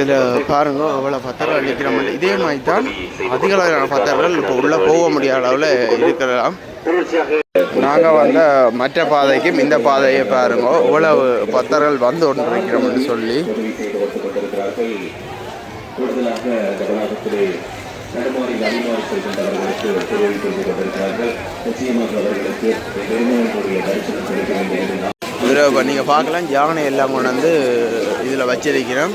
இதில் பாருங்க அவ்வளோ பத்தர்கள் அளிக்கிற மாதிரி இதே மாதிரி தான் அதிக அளவிலான பத்தர்கள் இப்போ உள்ளே போக முடியாத அளவில் இருக்கலாம். நாங்கள் வந்த மற்ற பாதைக்கும் இந்த பாதையை பாருங்க இவ்வளவு பத்தர்கள் வந்து கொண்டிருக்கிறோம்னு சொல்லி. இதில் நீங்கள் பார்க்கலாம் யானை எல்லாம் கொண்டு வந்து இதில் வச்சிருக்கிறோம்.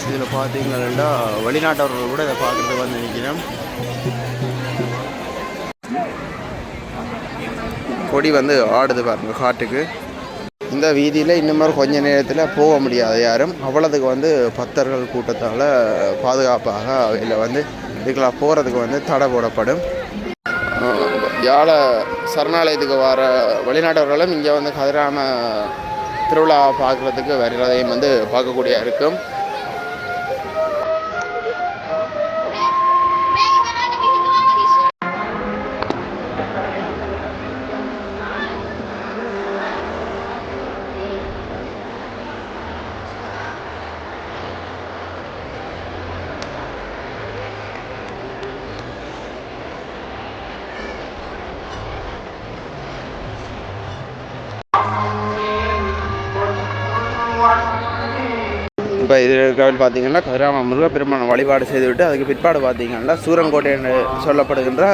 இதில் பார்த்தீங்கன்னா வெளிநாட்டவர்கள் கூட இதை பார்க்குறதுக்கு வந்து நிற்கிறோம். கொடி வந்து ஆடுது பாருங்க காட்டுக்கு. இந்த வீதியில் இன்னும் கொஞ்ச நேரத்தில் போக முடியாது யாரும். அவ்வளோதுக்கு வந்து பக்தர்கள் கூட்டத்தால் பாதுகாப்பாக அவையில் வந்து இதுக்கெல்லாம் போகிறதுக்கு வந்து தடை போடப்படும். யாழை சரணாலயத்துக்கு வர வெளிநாட்டவர்களும் இங்கே வந்து கதிராம திருவிழா பார்க்குறதுக்கு வர்றதையும் வந்து பார்க்கக்கூடிய இருக்கும். இப்போ இது பார்த்தீங்கன்னா கதிராம முருகப்பெருமானை வழிபாடு செய்துவிட்டு அதுக்கு பிற்பாடு பார்த்தீங்கன்னா சூரங்கோட்டை என்று சொல்லப்படுகின்ற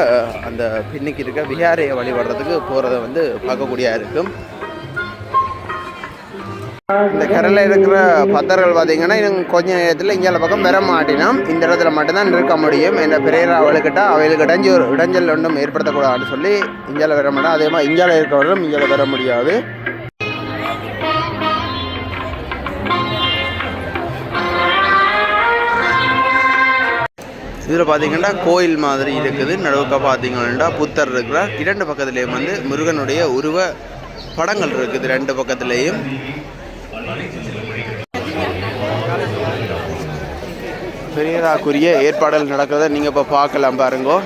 அந்த பின்னுக்கு இருக்க விகாரையை வழிபடுறதுக்கு போகிறத வந்து பார்க்கக்கூடிய இருக்கும். இந்த கரையில் இருக்கிற பக்தர்கள் பார்த்தீங்கன்னா இன்னும் கொஞ்ச நேரத்தில் இங்கே பக்கம் பெற மாட்டினோம். இந்த இடத்துல மட்டும்தான் இருக்க முடியும். இந்த பெரியரா அவளுக்கிட்ட அவைகளுக்கு இடைஞ்சல் ஒன்றும் ஏற்படுத்தக்கூடாதுன்னு சொல்லி இந்தியாவில் வர மாட்டோம். அதே மாதிரி இந்தியாவில் இருக்கிறவர்களும் இந்தியாவில் வர முடியாது. இதில் பார்த்தீங்கன்னா கோயில் மாதிரி இருக்குது. நடுவுக்க பார்த்தீங்கன்னா புத்தர் இருக்கிறார். இரண்டு பக்கத்துலேயும் வந்து முருகனுடைய உருவ படங்கள் இருக்குது. ரெண்டு பக்கத்துலேயும் பெரியதாக்குரிய ஏற்பாடுகள் நடக்கிறத நீங்கள் இப்போ பார்க்கலாம் பாருங்க.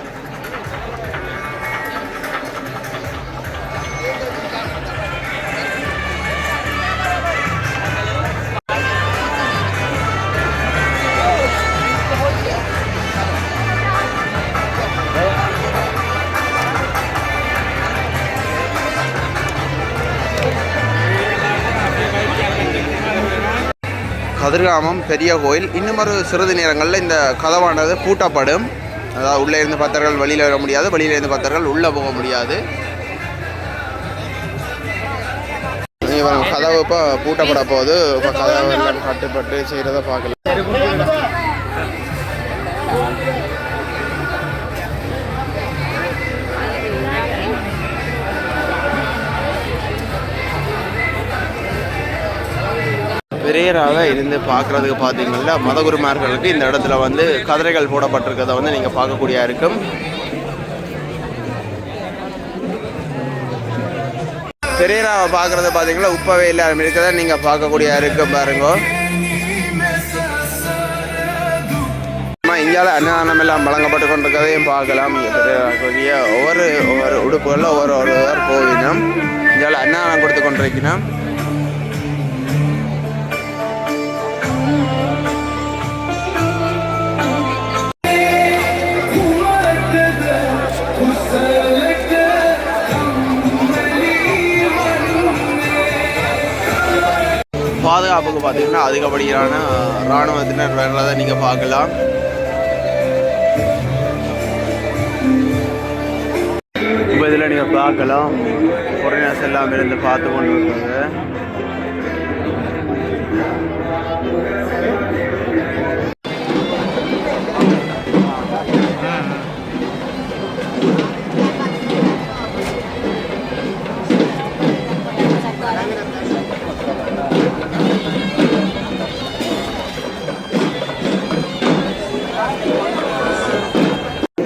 கதிர்காமம் பெரிய கோயில். இன்னும் ஒரு சிறிது நேரங்களில் இந்த கதவானது பூட்டப்படும். அதாவது உள்ளே இருந்து பக்தர்கள் வெளியில் வர முடியாது, வெளியில் இருந்து பக்தர்கள் உள்ளே போக முடியாது. கதவு இப்போ பூட்டப்பட போகுது. இப்போ கதவு எல்லாம் கட்டுப்பட்டு செய்கிறத பார்க்கலாம். பெரியராக இருந்து பார்க்குறதுக்கு பார்த்தீங்கன்னா மதகுருமார்களுக்கு இந்த இடத்துல வந்து கதிரைகள் போடப்பட்டிருக்கிறத வந்து நீங்கள் பார்க்கக்கூடிய இருக்கும். பெரியராவை பார்க்குறது பார்த்தீங்கன்னா உப்பவே இல்லாமல் இருக்கிறத நீங்கள் பார்க்கக்கூடிய இருக்கும் பாருங்க. இந்தியாவில் அன்னதானம் எல்லாம் வழங்கப்பட்டு கொண்டிருக்கிறதையும் பார்க்கலாம். பெரியராக்கூடிய ஒவ்வொரு உடுப்புகளில் ஒவ்வொரு கோவிலும் இந்தியாவில் அன்னதானம் கொடுத்து கொண்டிருக்கணும். பாதுகாப்புக்கு பார்த்தீங்கன்னா அதிகப்படியான இராணுவத்தினர் வர்றதை நீங்கள் பார்க்கலாம். இப்போ இதில் நீங்கள் பார்க்கலாம் ஃபாரினர்ஸ் எல்லாம் இருந்து பார்த்து கொண்டு இருக்காங்க.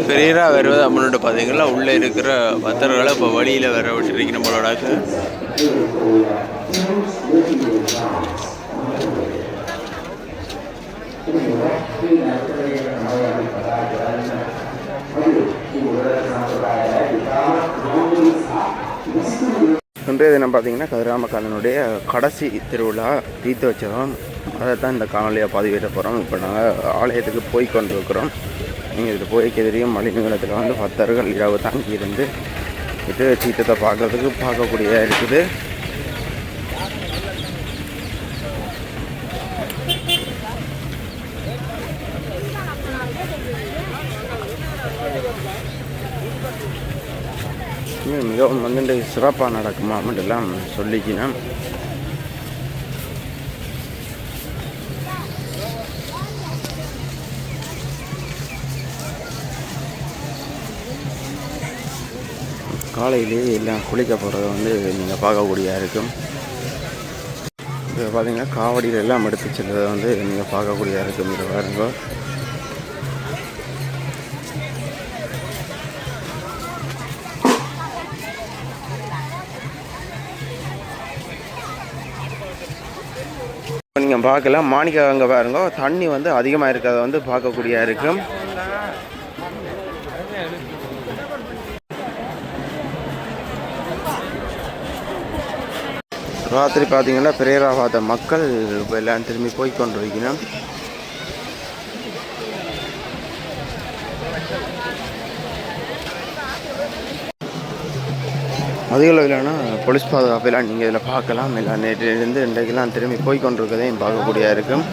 பெரியராக வருவது அப்படின்னு பார்த்தீங்கன்னா உள்ளே இருக்கிற பக்தர்களை இப்போ வழியில் வர விட்டுருக்கு நம்மளோட. இன்றைய தினம் பார்த்தீங்கன்னா கதிராமக்காலனுடைய கடைசி திருவிழா தீர்த்து வச்சதும் அதை தான் இந்த காணொலியாக பதிவிட போகிறோம். இப்போ நாங்கள் ஆலயத்துக்கு போய் கொண்டிருக்கிறோம். நீங்கள் இதில் போய்க்கு தெரியும் மலைநீளத்தில் வந்து பக்தர்கள் இரவு தாங்கி இருந்து இது தீர்த்தத்தை பார்க்கக்கூடிய இருக்குது. மிகவும் வந்து சிறப்பாக நடக்குமா அப்படின்லாம் சொல்லிக்கினேன். காலையிலேயே எல்லாம் குளிக்க போகிறத வந்து நீங்கள் பார்க்கக்கூடியதாக இருக்கும். இப்போ பார்த்தீங்கன்னா காவடியில் எல்லாம் எடுத்து செல்வதை வந்து நீங்கள் பார்க்கக்கூடியதாக இருக்கும். இது பாருங்க. நீங்கள் பார்க்கலாம் மாணிக்க அங்கே பாருங்க தண்ணி வந்து அதிகமாக இருக்கிறத வந்து பார்க்கக்கூடியதாக இருக்கும். ராத்திரி பார்த்தீங்கன்னா பிரேராவாத மக்கள் எல்லாம் திரும்பி போய் கொண்டிருக்கணும். அதிக அளவிலான போலீஸ் பாதுகாப்பெல்லாம் நீங்கள் இதில் பார்க்கலாம். எல்லாம் நேற்றிலிருந்து இன்றைக்கெல்லாம் திரும்பி போய் கொண்டிருக்கதையும் பார்க்கக்கூடியதாக இருக்கும்.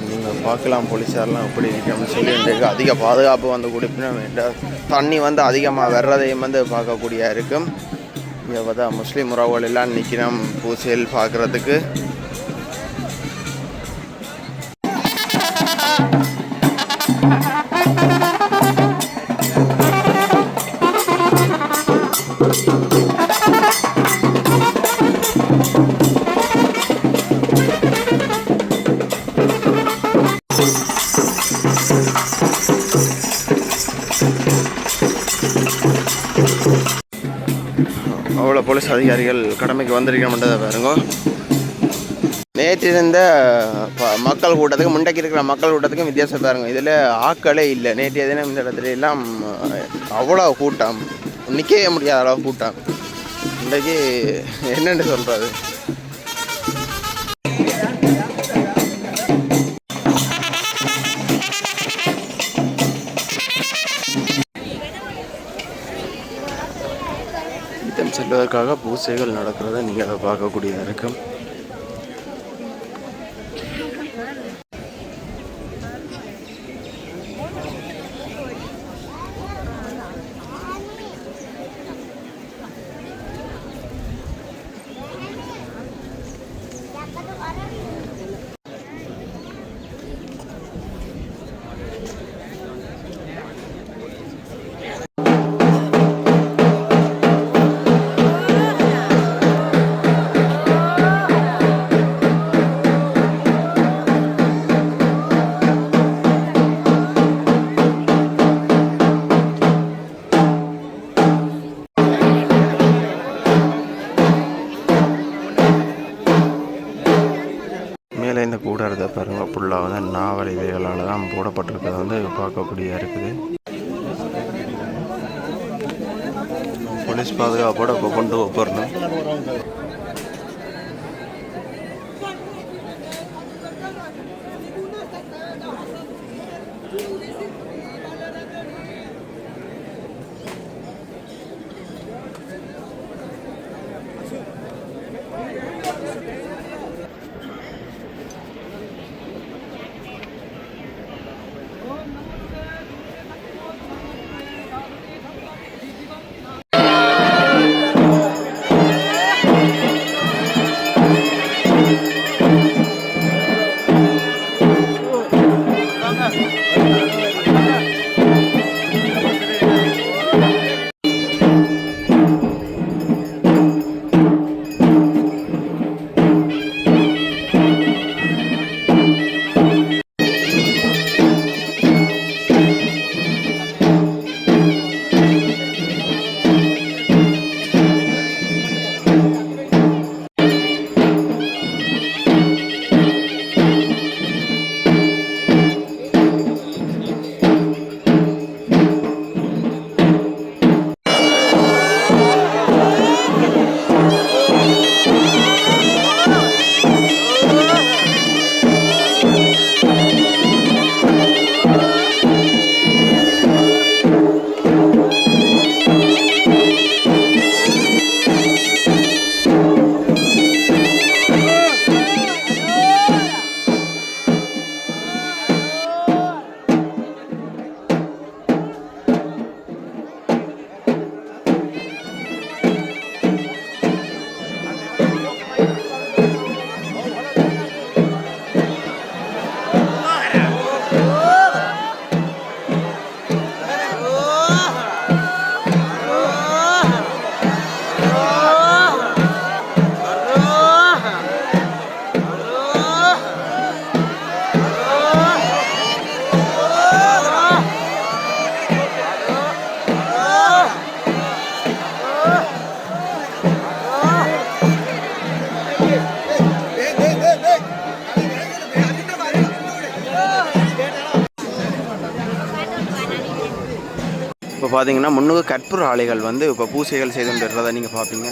நீங்கள் பார்க்கலாம் போலீஸாரெலாம் எப்படி இருக்கணும்னு சொல்லி இன்றைக்கு அதிக பாதுகாப்பு வந்து கொடுப்பினோம். தண்ணி வந்து அதிகமாக வர்றதையும் வந்து பார்க்கக்கூடியதாக இருக்கும். இங்கே பார்த்தா முஸ்லீம் உறவுகள் எல்லாம் நிற்கிறோம் பூசையில் பார்க்குறதுக்கு. அவ்வளோ போலீஸ் அதிகாரிகள் கடமைக்கு வந்திருக்கணுன்றதை பாருங்க. நேற்று இருந்த மக்கள் கூட்டத்துக்கு முன்டைக்கு இருக்கிற மக்கள் கூட்டத்துக்கும் வித்தியாசம் பாருங்க. இதில் ஆக்களே இல்லை. நேற்றைய தினம் இந்த இடத்துல எல்லாம் அவ்வளோ கூட்டம், நிற்கவே முடியாத அளவு கூட்டம். இன்றைக்கு என்னென்னு சொல்கிறது, செல்வதற்காக பூசைகள் நடக்கிறத நீங்கள் அதை பார்க்கக்கூடியதாக இருக்கும். இந்த கூடாரத்தை பாருங்க, ஃபுல்லாக வந்து நாவல் இவைகளால் தான் போடப்பட்டிருக்கிறது வந்து பார்க்கக்கூடியதாக இருக்குது. போலீஸ் பாதுகாப்போட இப்போ கொண்டு போகிறோம். இப்போ பார்த்தீங்கன்னா முன்னுக்கு கற்பூர ஆலைகள் வந்து இப்போ பூசைகள் செய்து கொண்டிருக்கிறத நீங்கள் பார்ப்பீங்க.